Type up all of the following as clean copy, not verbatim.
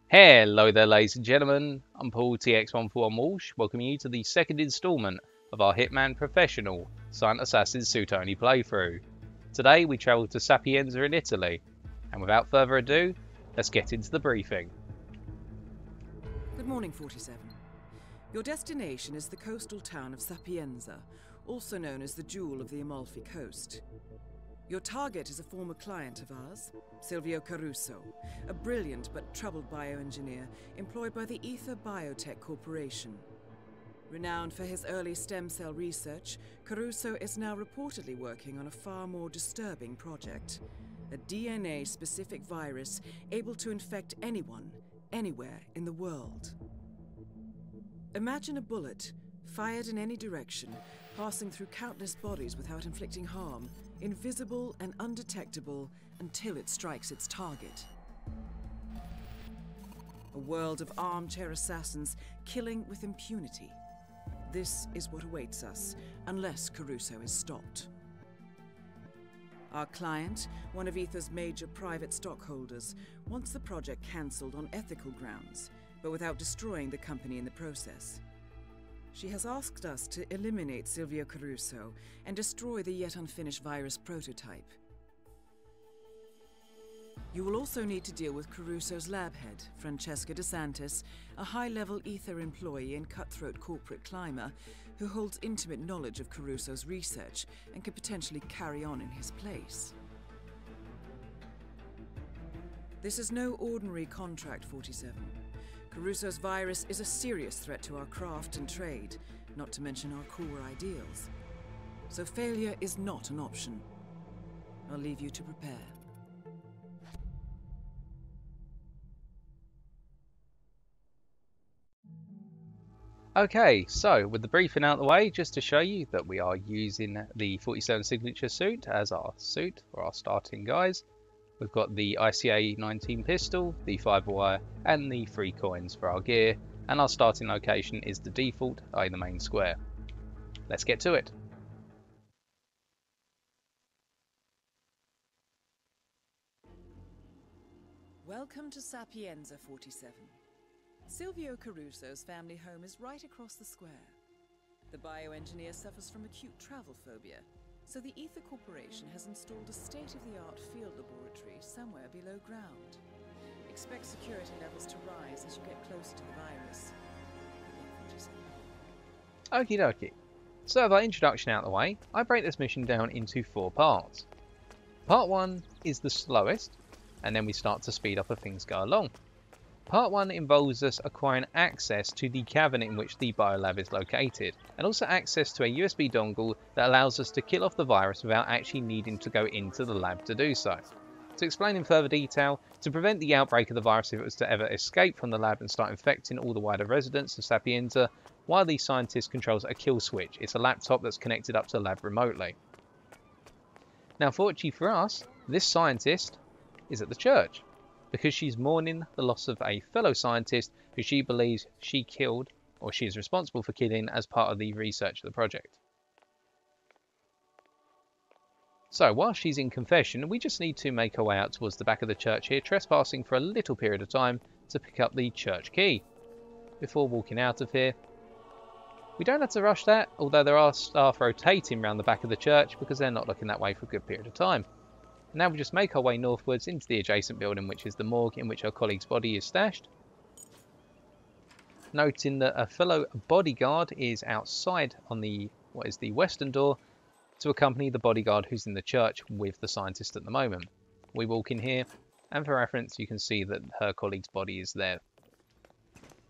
Hello there, ladies and gentlemen. I'm Paul TX141 Walsh, welcoming you to the second instalment of our Hitman Professional Silent Assassin suit-only playthrough. Today we travel to Sapienza in Italy, and without further ado, let's get into the briefing. Good morning, 47. Your destination is the coastal town of Sapienza, also known as the Jewel of the Amalfi Coast. Your target is a former client of ours, Silvio Caruso, a brilliant but troubled bioengineer employed by the Ether Biotech Corporation. Renowned for his early stem cell research, Caruso is now reportedly working on a far more disturbing project, a DNA-specific virus able to infect anyone, anywhere in the world. Imagine a bullet, fired in any direction, passing through countless bodies without inflicting harm, invisible and undetectable until it strikes its target. A world of armchair assassins killing with impunity. This is what awaits us, unless Caruso is stopped. Our client, one of Ether's major private stockholders, wants the project cancelled on ethical grounds, but without destroying the company in the process. She has asked us to eliminate Silvio Caruso and destroy the yet unfinished virus prototype. You will also need to deal with Caruso's lab head, Francesca DeSantis, a high-level Ether employee and cutthroat corporate climber who holds intimate knowledge of Caruso's research and could potentially carry on in his place. This is no ordinary contract, 47. Caruso's virus is a serious threat to our craft and trade, not to mention our core ideals. So failure is not an option. I'll leave you to prepare. Okay, so with the briefing out of the way, just to show you that we are using the 47 signature suit as our suit, or our starting guys. We've got the ICA 19 pistol, the fiber wire, and the 3 coins for our gear, and our starting location is the default, i.e. the main square. Let's get to it. Welcome to Sapienza, 47. Silvio Caruso's family home is right across the square. The bioengineer suffers from acute travel phobia, so the Ether Corporation has installed a state-of-the-art field laboratory somewhere below ground. Expect security levels to rise as you get closer to the virus. Okie dokie. So with our introduction out of the way, I break this mission down into 4 parts. Part 1 is the slowest, and then we start to speed up as things go along. Part 1 involves us acquiring access to the cabinet in which the biolab is located, and also access to a USB dongle that allows us to kill off the virus without actually needing to go into the lab to do so. To explain in further detail, to prevent the outbreak of the virus if it was to ever escape from the lab and start infecting all the wider residents of Sapienza, one of the scientists controls a kill switch. It's a laptop that's connected up to the lab remotely. Now fortunately for us, this scientist is at the church, because she's mourning the loss of a fellow scientist who she believes she killed, or she is responsible for killing, as part of the research of the project. So while she's in confession, we just need to make our way out towards the back of the church here, trespassing for a little period of time to pick up the church key. Before walking out of here, we don't have to rush that, although there are staff rotating around the back of the church because they're not looking that way for a good period of time. Now we just make our way northwards into the adjacent building, which is the morgue in which our colleague's body is stashed. Noting that a fellow bodyguard is outside on the western door to accompany the bodyguard who's in the church with the scientist at the moment. We walk in here, and for reference you can see that her colleague's body is there.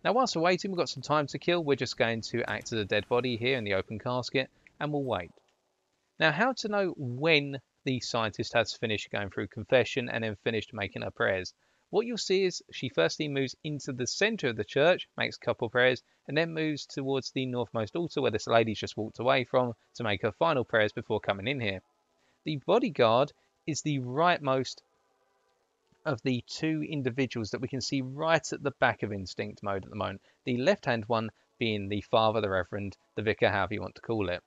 Now whilst we're waiting, we've got some time to kill. We're just going to act as a dead body here in the open casket, and we'll wait. Now how to know when the scientist has finished going through confession and then finished making her prayers? What you'll see is she firstly moves into the centre of the church, makes a couple of prayers, and then moves towards the northmost altar where this lady's just walked away from to make her final prayers before coming in here. The bodyguard is the rightmost of the 2 individuals that we can see right at the back of instinct mode at the moment. The left-hand one being the father, the reverend, the vicar, however you want to call it.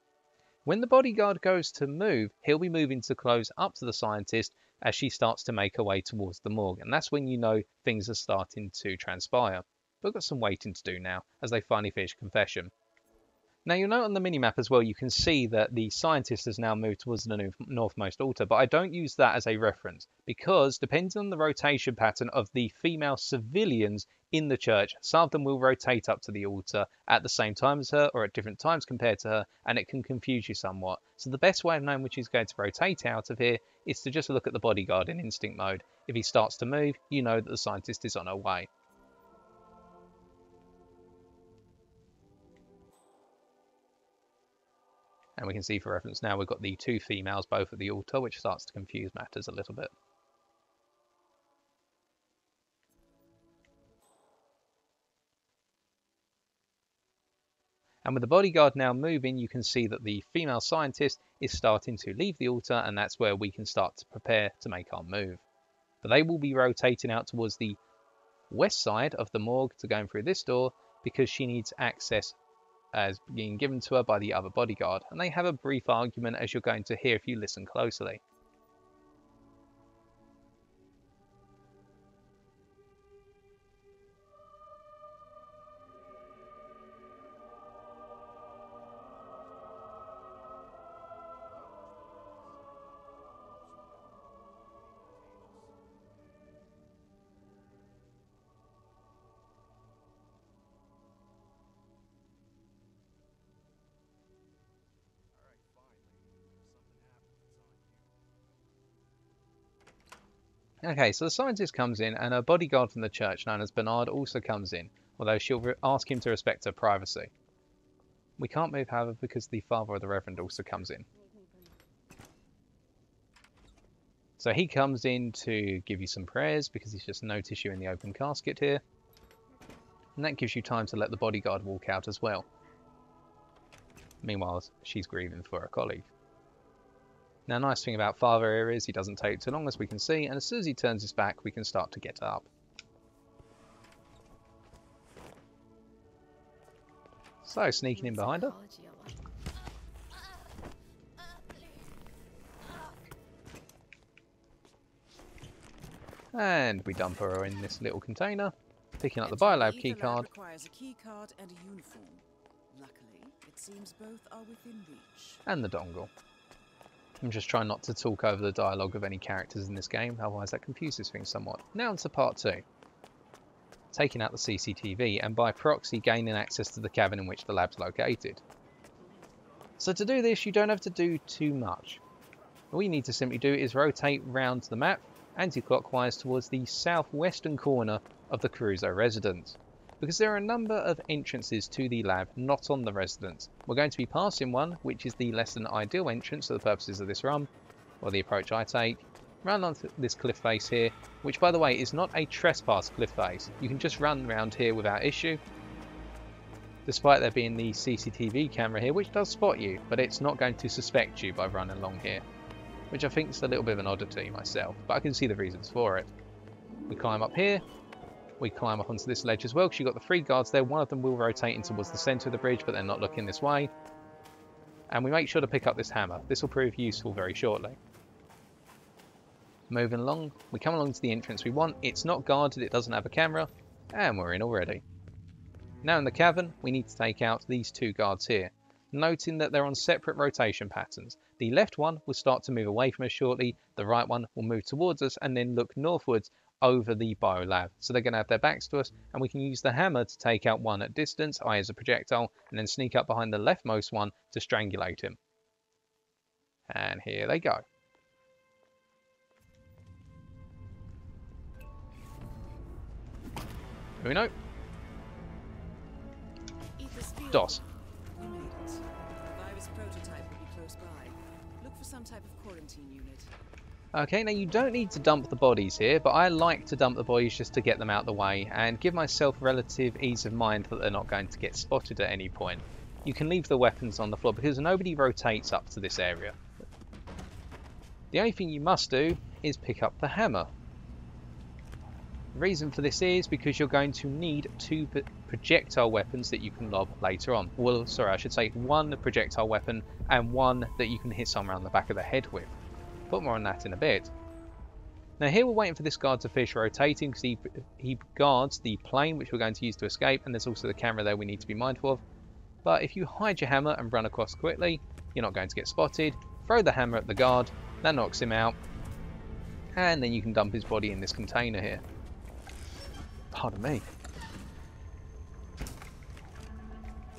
When the bodyguard goes to move, he'll be moving to close up to the scientist as she starts to make her way towards the morgue, and that's when you know things are starting to transpire. We've got some waiting to do now as they finally finish confession. Now you'll note on the minimap as well, you can see that the scientist has now moved towards the northmost altar, but I don't use that as a reference because depending on the rotation pattern of the female civilians in the church, some of them will rotate up to the altar at the same time as her or at different times compared to her, and it can confuse you somewhat. So the best way of knowing which is going to rotate out of here is to just look at the bodyguard in instinct mode. If he starts to move, you know that the scientist is on her way. And we can see for reference now we've got the two females both at the altar, which starts to confuse matters a little bit. And with the bodyguard now moving, you can see that the female scientist is starting to leave the altar, and that's where we can start to prepare to make our move. But they will be rotating out towards the west side of the morgue to going through this door because she needs access as being given to her by the other bodyguard, and they have a brief argument as you're going to hear if you listen closely. Okay, so the scientist comes in, and a bodyguard from the church known as Bernard also comes in, although she'll ask him to respect her privacy. We can't move, however, because the father of the Reverend also comes in. So he comes in to give you some prayers because he's just noticed you in the open casket here. And that gives you time to let the bodyguard walk out as well. Meanwhile, she's grieving for her colleague. Now, nice thing about Father here is he doesn't take too long, as we can see, and as soon as he turns his back, we can start to get up. So, sneaking in behind her. And we dump her in this little container, picking up the biolab keycard. Requires a keycard and a uniform. Luckily, it seems both are within reach. And the dongle. I'm just trying not to talk over the dialogue of any characters in this game, otherwise that confuses things somewhat. Now on to part 2. Taking out the CCTV and by proxy gaining access to the cabin in which the lab's located. So to do this, you don't have to do too much. All you need to simply do is rotate round the map anti-clockwise towards the southwestern corner of the Caruso residence, because there are a number of entrances to the lab not on the residence. We're going to be passing one, which is the less than ideal entrance for the purposes of this run, or the approach I take, run onto this cliff face here, which by the way is not a trespass cliff face. You can just run around here without issue, despite there being the CCTV camera here, which does spot you, but it's not going to suspect you by running along here, which I think is a little bit of an oddity myself, but I can see the reasons for it. We climb up here. We climb up onto this ledge as well, because you've got the 3 guards there. One of them will rotate in towards the centre of the bridge, but they're not looking this way. And we make sure to pick up this hammer. This will prove useful very shortly. Moving along, we come along to the entrance we want. It's not guarded, it doesn't have a camera, and we're in already. Now in the cavern, we need to take out these 2 guards here, noting that they're on separate rotation patterns. The left one will start to move away from us shortly, the right one will move towards us and then look northwards over the biolab. So they're going to have their backs to us, and we can use the hammer to take out one at distance, i.e. as a projectile, and then sneak up behind the leftmost one to strangulate him. And here they go. Uno. Dos. We made it. The virus prototype will be close by. Look for some type of quarantine unit. Okay, now you don't need to dump the bodies here, but I like to dump the bodies just to get them out of the way and give myself relative ease of mind that they're not going to get spotted at any point. You can leave the weapons on the floor because nobody rotates up to this area. The only thing you must do is pick up the hammer. The reason for this is because you're going to need 2 projectile weapons that you can lob later on. Well, sorry, I should say 1 projectile weapon and 1 that you can hit someone around the back of the head with. But more on that in a bit. Now here we're waiting for this guard to finish rotating because he guards the plane which we're going to use to escape, and there's also the camera there we need to be mindful of. But if you hide your hammer and run across quickly, you're not going to get spotted. Throw the hammer at the guard, that knocks him out, and then you can dump his body in this container here. Pardon me.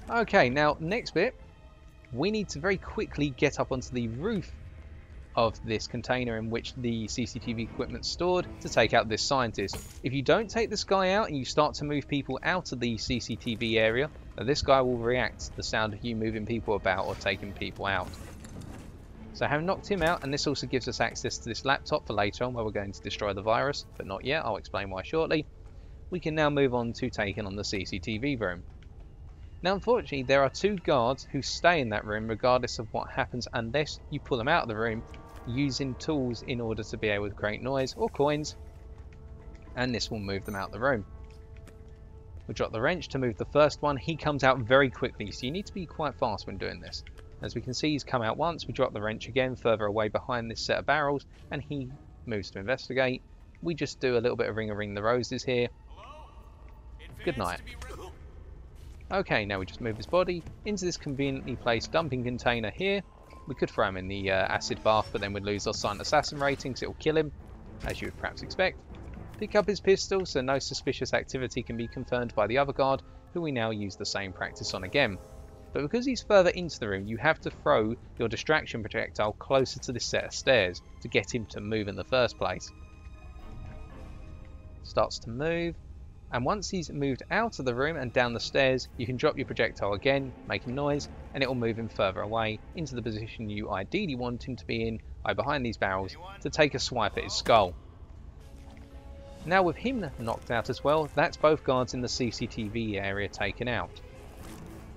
Okay, now next bit, we need to very quickly get up onto the roof of this container in which the CCTV equipment's stored to take out this scientist. If you don't take this guy out and you start to move people out of the CCTV area, this guy will react to the sound of you moving people about or taking people out. So having knocked him out, and this also gives us access to this laptop for later on where we're going to destroy the virus, but not yet, I'll explain why shortly. We can now move on to taking on the CCTV room. Now unfortunately there are two guards who stay in that room regardless of what happens unless you pull them out of the room using tools in order to be able to create noise or coins, and this will move them out of the room. We drop the wrench to move the first one. He comes out very quickly, so you need to be quite fast when doing this. As we can see, he's come out once. We drop the wrench again further away behind this set of barrels, and he moves to investigate. We just do a little bit of ring the roses here. Good night. Okay, now we just move his body into this conveniently placed dumping container here. We could throw him in the acid bath, but then we'd lose our silent assassin rating, so it will kill him, as you would perhaps expect. Pick up his pistol so no suspicious activity can be confirmed by the other guard, who we now use the same practice on again. But because he's further into the room, you have to throw your distraction projectile closer to this set of stairs to get him to move in the first place. Starts to move, and once he's moved out of the room and down the stairs, you can drop your projectile again, making noise, and it will move him further away into the position you ideally want him to be in, behind these barrels, to take a swipe at his skull. Now with him knocked out as well, that's both guards in the CCTV area taken out.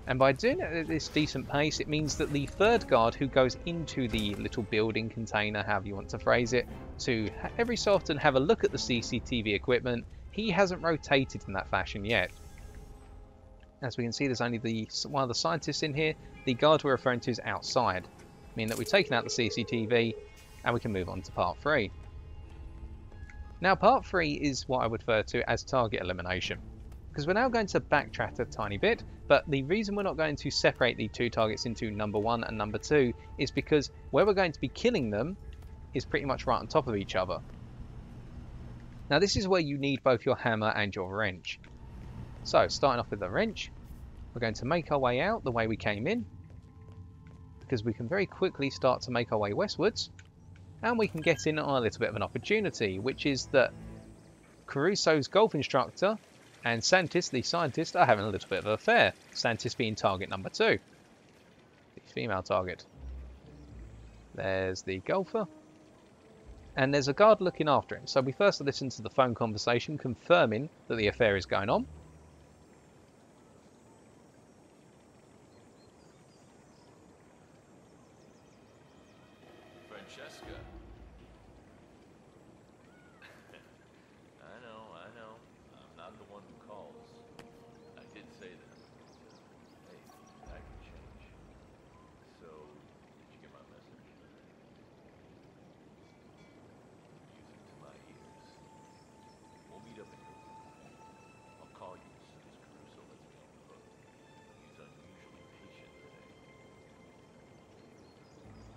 And by doing it at this decent pace, it means that the third guard who goes into the little building container, however you want to phrase it, to every so often have a look at the CCTV equipment, he hasn't rotated in that fashion yet. As we can see, there's only one of the scientists in here. The guard we're referring to is outside, meaning that we've taken out the CCTV and we can move on to part 3. Now part 3 is what I would refer to as target elimination, because we're now going to backtrack a tiny bit, but the reason we're not going to separate the two targets into number 1 and number 2 is because where we're going to be killing them is pretty much right on top of each other. Now this is where you need both your hammer and your wrench. So starting off with the wrench, we're going to make our way out the way we came in, because we can very quickly start to make our way westwards, and we can get in on a little bit of an opportunity, which is that Caruso's golf instructor and Santis, the scientist, are having a little bit of an affair. Santis being target number 2, the female target. There's the golfer. And there's a guard looking after him. So we first listen to the phone conversation confirming that the affair is going on. Francesca. I know. I'm not the one who calls. I did say that. Hey, that can change. So, did you get my message? Music to my ears. We'll meet up in Hilton. I'll call you as soon as Caruso lets me off the hook. He's unusually patient today.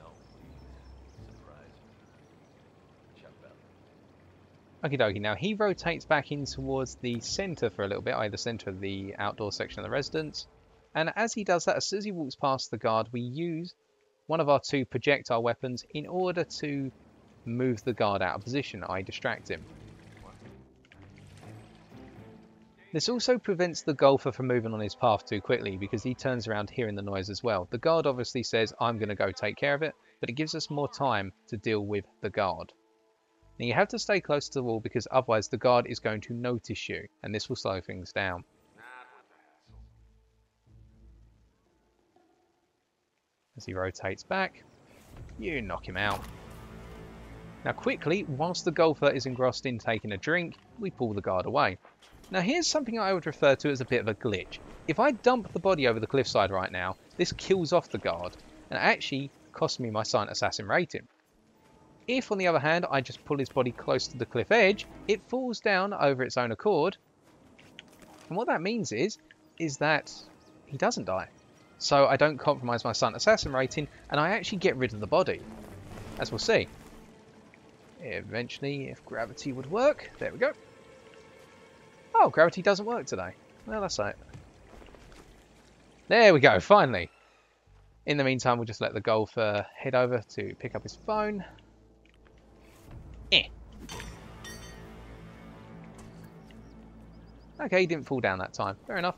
No, please. Surprise me. Ciao. Okie dokie, now he rotates back in towards the centre for a little bit, either centre of the outdoor section of the residence. And as he does that, as soon as he walks past the guard, we use one of our 2 projectile weapons in order to move the guard out of position, i.e. distract him. This also prevents the golfer from moving on his path too quickly, because he turns around hearing the noise as well. The guard obviously says, I'm going to go take care of it, but it gives us more time to deal with the guard. Now you have to stay close to the wall, because otherwise the guard is going to notice you, and this will slow things down. As he rotates back, you knock him out. Now quickly, whilst the golfer is engrossed in taking a drink, we pull the guard away. Now here's something I would refer to as a bit of a glitch. If I dump the body over the cliffside right now, this kills off the guard, and actually costs me my silent assassin rating. If, on the other hand, I just pull his body close to the cliff edge, it falls down over its own accord. And what that means is that he doesn't die. So I don't compromise my stunt assassin rating, and I actually get rid of the body, as we'll see. Eventually, if gravity would work, there we go. Oh, gravity doesn't work today. Well, that's it. There we go, finally. In the meantime, we'll just let the golfer head over to pick up his phone. Okay, he didn't fall down that time. Fair enough.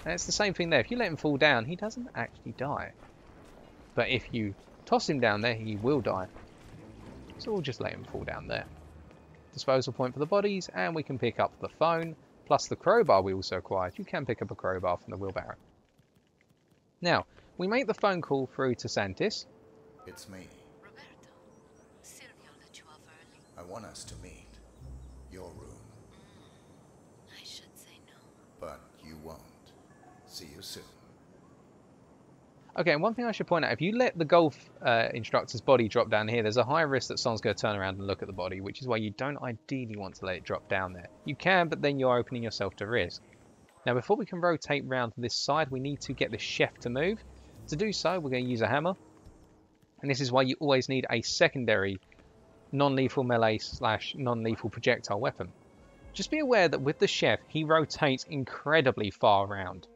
And it's the same thing there. If you let him fall down, he doesn't actually die. But if you toss him down there, he will die. So we'll just let him fall down there. Disposal point for the bodies, and we can pick up the phone, plus the crowbar we also acquired. You can pick up a crowbar from the wheelbarrow. Now, we make the phone call through to Santis. It's me. Roberto, Silvio let you off early. I want us to meet. Your room. I should say no. But you won't. See you soon. Okay, and one thing I should point out, if you let the golf instructor's body drop down here, there's a high risk that someone's going to turn around and look at the body, which is why you don't ideally want to let it drop down there. You can, but then you're opening yourself to risk. Now, before we can rotate round to this side, we need to get the chef to move. To do so, we're going to use a hammer. And this is why you always need a secondary non-lethal melee / non-lethal projectile weapon. Just be aware that with the chef, he rotates incredibly far around.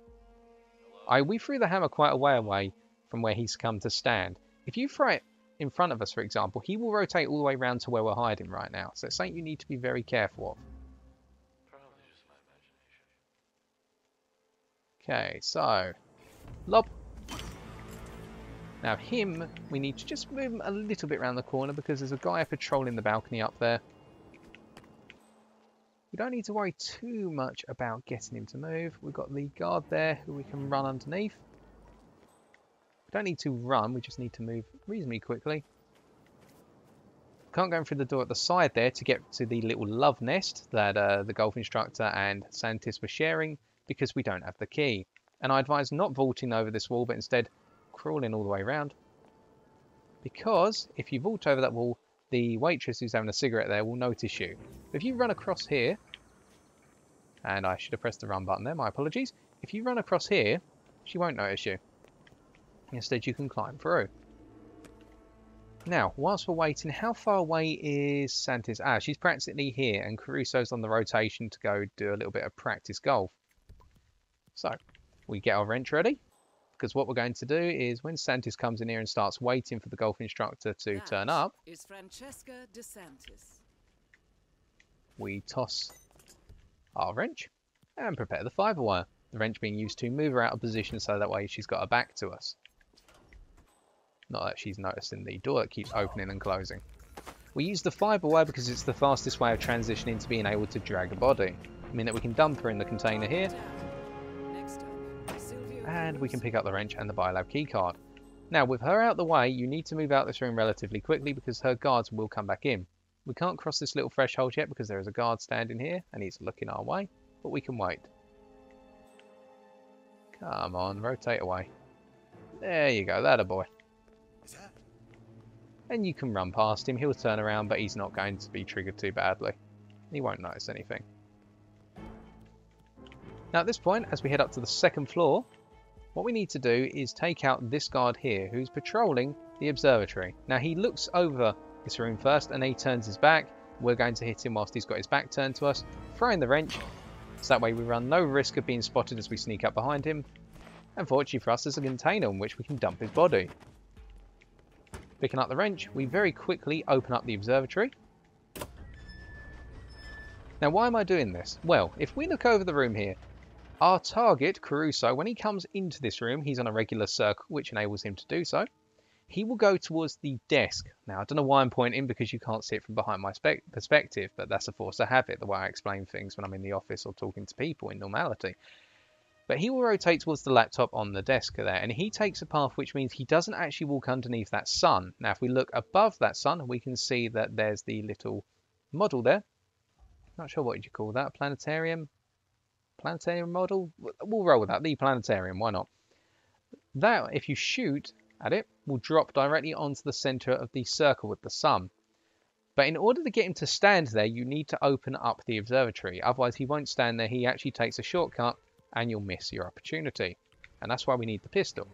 We threw the hammer quite a way away from where he's come to stand. If you throw it in front of us, for example, he will rotate all the way around to where we're hiding right now. So it's something you need to be very careful of. Probably just my imagination. Okay, so lob. Now him, we need to just move him a little bit around the corner because there's a guy patrolling the balcony up there. We don't need to worry too much about getting him to move. We've got the guard there who we can run underneath. We don't need to run, we just need to move reasonably quickly. Can't go in through the door at the side there to get to the little love nest that the golf instructor and Santis were sharing because we don't have the key. And I advise not vaulting over this wall, but instead crawling all the way around. Because if you vault over that wall, the waitress who's having a cigarette there will notice you. If you run across here, and I should have pressed the run button there, my apologies. If you run across here, she won't notice you. Instead, you can climb through. Now, whilst we're waiting, how far away is Santis? Ah, she's practically here, and Caruso's on the rotation to go do a little bit of practice golf. So, we get our wrench ready. Because what we're going to do is when Santis comes in here and starts waiting for the golf instructor to turn up, is Francesca DeSantis. We toss our wrench and prepare the fiber wire. The wrench being used to move her out of position so that way she's got her back to us. Not that she's noticing the door that keeps opening and closing. We use the fiber wire because it's the fastest way of transitioning to being able to drag a body. I mean that we can dump her in the container here. And we can pick up the wrench and the biolab keycard. Now, with her out the way, you need to move out this room relatively quickly because her guards will come back in. We can't cross this little threshold yet because there is a guard standing here and he's looking our way, but we can wait. Come on, rotate away. There you go, that a boy. And you can run past him, he'll turn around, but he's not going to be triggered too badly. He won't notice anything. Now at this point, as we head up to the second floor, what we need to do is take out this guard here who's patrolling the observatory. Now he looks over this room first and then he turns his back. We're going to hit him whilst he's got his back turned to us, throwing the wrench, so that way we run no risk of being spotted as we sneak up behind him. And fortunately for us, there's a container in which we can dump his body. Picking up the wrench, we very quickly open up the observatory. Now why am I doing this? Well, if we look over the room here, our target, Caruso, when he comes into this room, he's on a regular circle, which enables him to do so. He will go towards the desk. Now, I don't know why I'm pointing, because you can't see it from behind my perspective, but that's a force of habit, the way I explain things when I'm in the office or talking to people in normality. But he will rotate towards the laptop on the desk there, and he takes a path which means he doesn't actually walk underneath that sun. Now, if we look above that sun, we can see that there's the little model there. Not sure what you call that, planetarium? Planetarium model? We'll roll with that, the planetarium, why not? That, if you shoot at it, will drop directly onto the center of the circle with the sun. But in order to get him to stand there, you need to open up the observatory. Otherwise, he won't stand there. He actually takes a shortcut and you'll miss your opportunity. And that's why we need the pistol.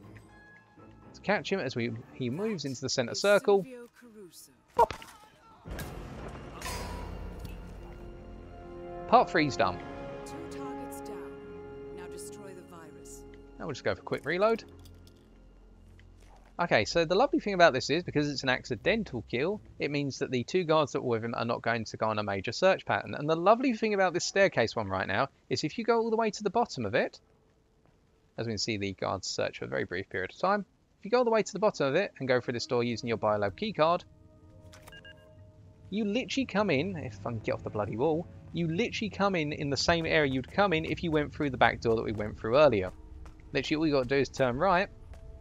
To catch him as he moves into the centre circle. Pop. Part 3's done. 2 targets down. Now destroy the virus. Now we'll just go for a quick reload. Okay, so the lovely thing about this is, because it's an accidental kill, it means that the 2 guards that were with him are not going to go on a major search pattern. And the lovely thing about this staircase one right now is if you go all the way to the bottom of it, as we can see the guards search for a very brief period of time, if you go all the way to the bottom of it and go through this door using your biolab keycard, you literally come in, if I can get off the bloody wall, you literally come in the same area you'd come in if you went through the back door that we went through earlier. Literally all you got to do is turn right,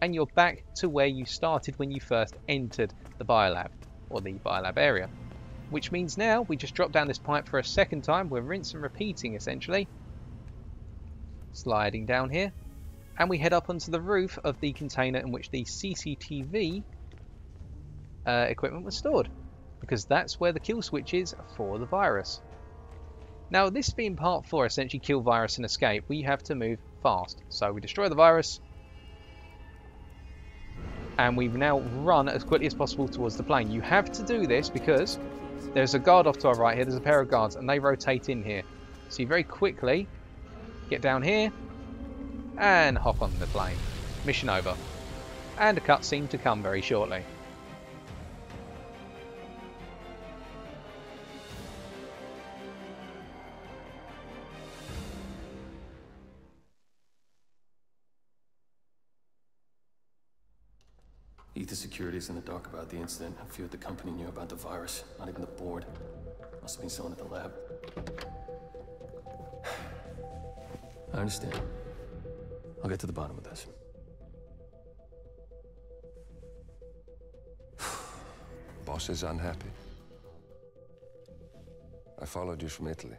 and you're back to where you started when you first entered the biolab, or the biolab area. Which means now we just drop down this pipe for a second time. We're rinse and repeating essentially. Sliding down here. And we head up onto the roof of the container in which the CCTV equipment was stored. Because that's where the kill switch is for the virus. Now this being part 4, essentially kill virus and escape, we have to move fast. So we destroy the virus. And we've now run as quickly as possible towards the plane. You have to do this because there's a guard off to our right here. There's a pair of guards and they rotate in here. So you very quickly get down here and hop on the plane. Mission over. And a cutscene to come very shortly. Ether Security's in the dark about the incident. A few at the company knew about the virus. Not even the board. Must have been someone at the lab. I understand. I'll get to the bottom of this. Boss is unhappy. I followed you from Italy.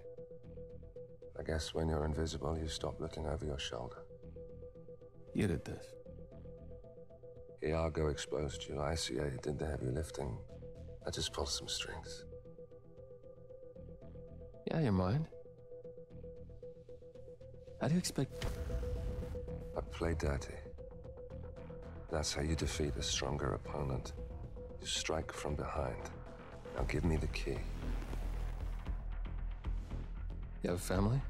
I guess when you're invisible, you stop looking over your shoulder. You did this. Iago exposed you. ICA did the heavy lifting. I just pulled some strings. Yeah, you're mine. How do you expect... I play dirty. That's how you defeat a stronger opponent. You strike from behind. Now give me the key. You have a family?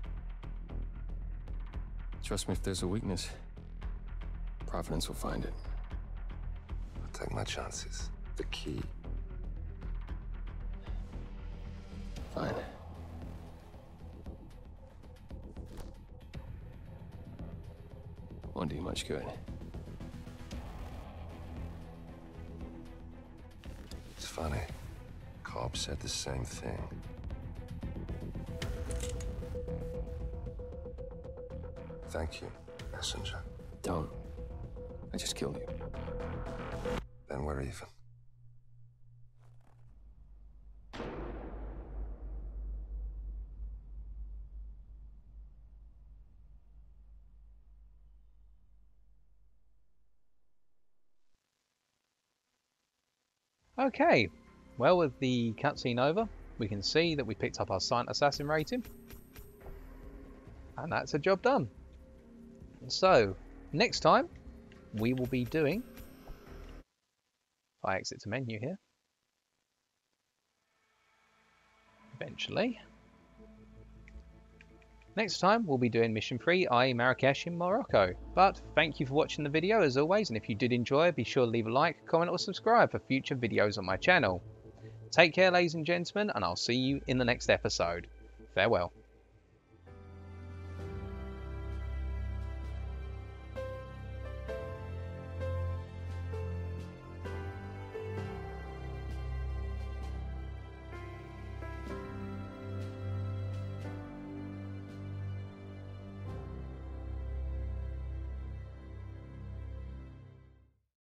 Trust me, if there's a weakness, Providence will find it. I'll take my chances. The key. Fine. Won't do you much good. It's funny. Cobb said the same thing. Thank you, messenger. Don't. I just killed you. Then we're even. Okay, well, with the cutscene over, we can see that we picked up our Silent Assassin rating. And that's a job done. So, next time, we will be doing... If I exit to menu here. Eventually. Next time, we'll be doing Mission 3, i.e. Marrakesh in Morocco. But thank you for watching the video as always, and if you did enjoy, be sure to leave a like, comment or subscribe for future videos on my channel. Take care, ladies and gentlemen, and I'll see you in the next episode. Farewell.